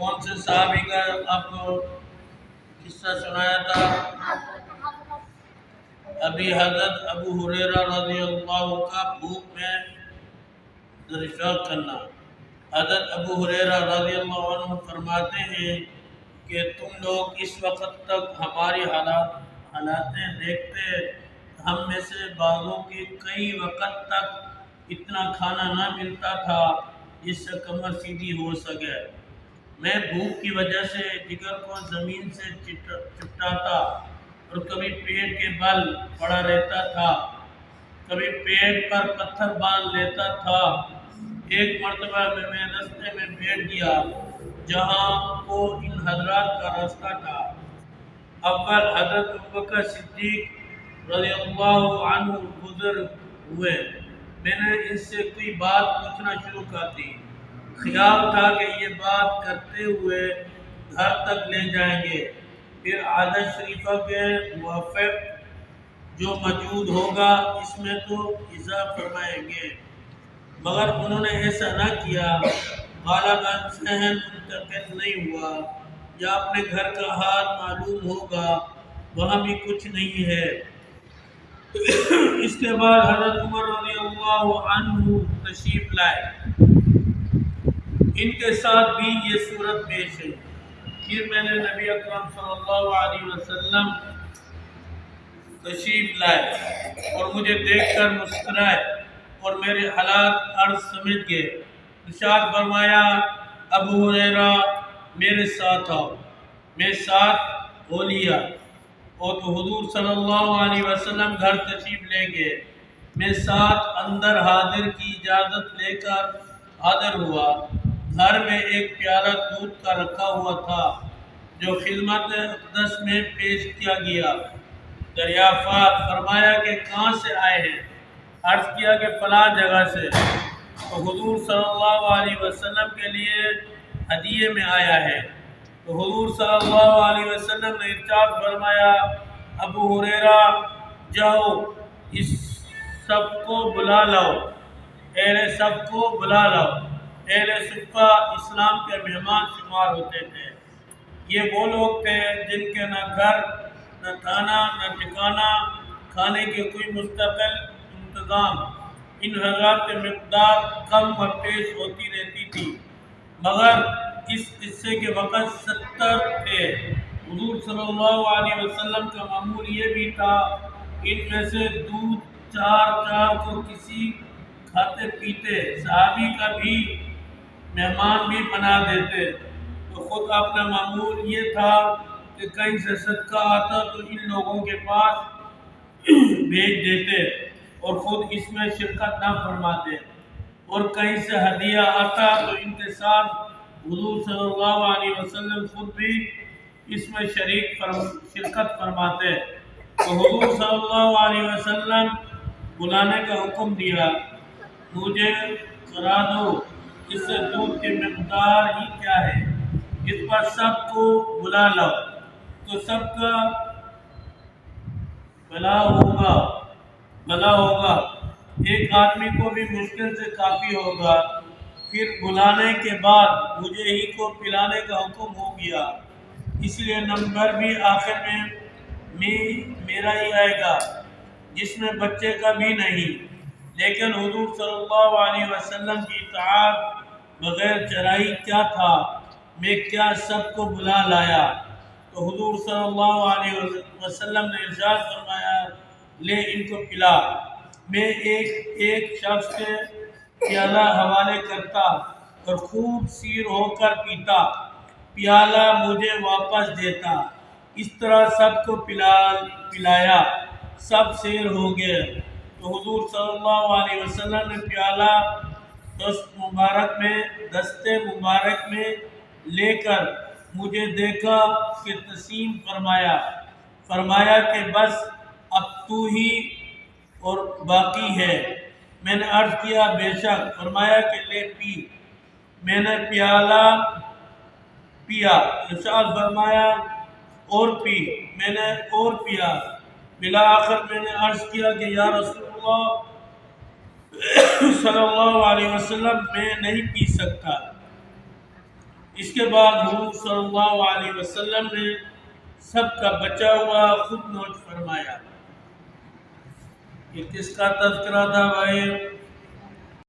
کون سے صحابی کا آپ کو قصہ سنایا تھا؟ ابھی حضرت ابو ہریرہ رضی اللہ کا بھوک میں درشاق کرنا۔ حضرت ابو ہریرہ رضی اللہ عنہ فرماتے ہیں کہ تم لوگ اس وقت تک ہماری حالاتیں دیکھتے، ہم میں سے بعضوں کے کئی وقت تک اتنا کھانا نہ ملتا تھا جس سے کمر سیدھی ہو سکے۔ میں بھوک کی وجہ سے جگر کو زمین سے چپٹاتا اور کبھی پیٹ کے بل پڑا رہتا تھا، کبھی پیٹ پر پتھر باندھ لیتا تھا۔ ایک مرتبہ میں راستے میں بیٹھ گیا جہاں کو ان حضرات کا راستہ تھا۔ اول حضرت ابوبکر صدیق رضی اللہ عنہ گزر ہوئے۔ میں نے ان سے کوئی بات پوچھنا شروع کر دی۔ خیال تھا کہ یہ بات کرتے ہوئے گھر تک لے جائیں گے، پھر عادت شریفہ کے موافق جو موجود ہوگا اس میں تو اضافہ فرمائیں گے، مگر انہوں نے ایسا نہ کیا۔ غالباً ذہن منتقل نہیں ہوا یا اپنے گھر کا حال معلوم ہوگا، وہاں بھی کچھ نہیں ہے۔ اس کے بعد حضرت عمر رضی اللہ عنہ تشریف لائے، ان کے ساتھ بھی یہ صورت پیش ہے۔ پھر میں نے نبی اکرم صلی اللہ علیہ وسلم تشریف لائے اور مجھے دیکھ کر مسکرائے اور میرے حالات عرض سمجھ گئے۔ ارشاد فرمایا، ابو ہریرہ میرے ساتھ آؤ۔ میں ساتھ ہو لیا اور تو حضور صلی اللہ علیہ وسلم گھر تشریف لے گئے۔ میں ساتھ اندر حاضر کی اجازت لے کر حاضر ہوا۔ گھر میں ایک پیالہ دودھ کا رکھا ہوا تھا جو خدمت اقدس میں پیش کیا گیا۔ دریافت فرمایا کہ کہاں سے آئے ہیں؟ عرض کیا کہ فلاں جگہ سے۔ تو حضور صلی اللہ علیہ وسلم کے لیے ہدیے میں آیا ہے۔ تو حضور صلی اللہ علیہ وسلم نے ارشاد فرمایا، ابو ہریرہ جاؤ اس سب کو بلا لاؤ، اہل سب کو بلا لاؤ۔ اہل صفہ اسلام کے مہمان شمار ہوتے تھے۔ یہ وہ لوگ تھے جن کے نہ گھر، نہ کھانا، نہ ٹھکانا، کھانے کے کوئی مستقل انتظام۔ ان حضرات کی مقدار کم و پیش ہوتی رہتی تھی، مگر اس قصے کے وقت 70 تھے۔ حضور صلی اللہ علیہ وسلم کا معمول یہ بھی تھا، ان میں سے دودھ چار کو کسی کھاتے پیتے صحابی کا بھی مہمان بھی بنا دیتے، تو خود اپنا معمول یہ تھا کہ کہیں سے صدقہ آتا تو ان لوگوں کے پاس بھیج دیتے اور خود اس میں شرکت نہ فرماتے، اور کہیں سے ہدیہ آتا تو ان کے ساتھ حضور صلی اللہ علیہ وسلم خود بھی اس میں شرکت فرماتے۔ تو حضور صلی اللہ علیہ وسلم بلانے کا حکم دیا، مجھے کرا دو اس سے دودھ کی مقدار ہی کیا ہے، اس پر سب کو بلا لاؤ تو سب کا بھلا ہوگا، ایک آدمی کو بھی مشکل سے کافی ہوگا۔ پھر بلانے کے بعد مجھے ہی کو پلانے کا حکم ہو گیا، اس لیے نمبر بھی آخر میں میرا ہی آئے گا، جس میں بچے کا بھی نہیں۔ لیکن حضور صلی اللہ علیہ وسلم کی اطاعت بغیر چرائی کیا تھا، میں کیا سب کو بلا لایا۔ تو حضور صلی اللہ علیہ وسلم نے ارشاد فرمایا، لے ان کو پلا۔ میں ایک شخص کے پیالہ حوالے کرتا اور خوب سیر ہو کر پیتا، پیالہ مجھے واپس دیتا۔ اس طرح سب کو پلایا، سب سیر ہو گئے۔ تو حضور صلی اللہ علیہ وسلم نے پیالہ دستے مبارک میں لے کر مجھے دیکھا کہ تسلیم فرمایا کہ بس اب تو ہی اور باقی ہے۔ میں نے عرض کیا بے شک۔ فرمایا کہ لے پی۔ میں نے پیالہ پیا۔ ارشاد فرمایا اور پی۔ میں نے اور پیا۔ بالآخر میں نے عرض کیا کہ یا رسول اللہ صلی اللہ علیہ وسلم میں نہیں پی سکتا۔ اس کے بعد حضور صلی اللہ علیہ وسلم نے سب کا بچا ہوا خود نوش فرمایا۔ یہ کس کا تذکرہ تھا بھائی؟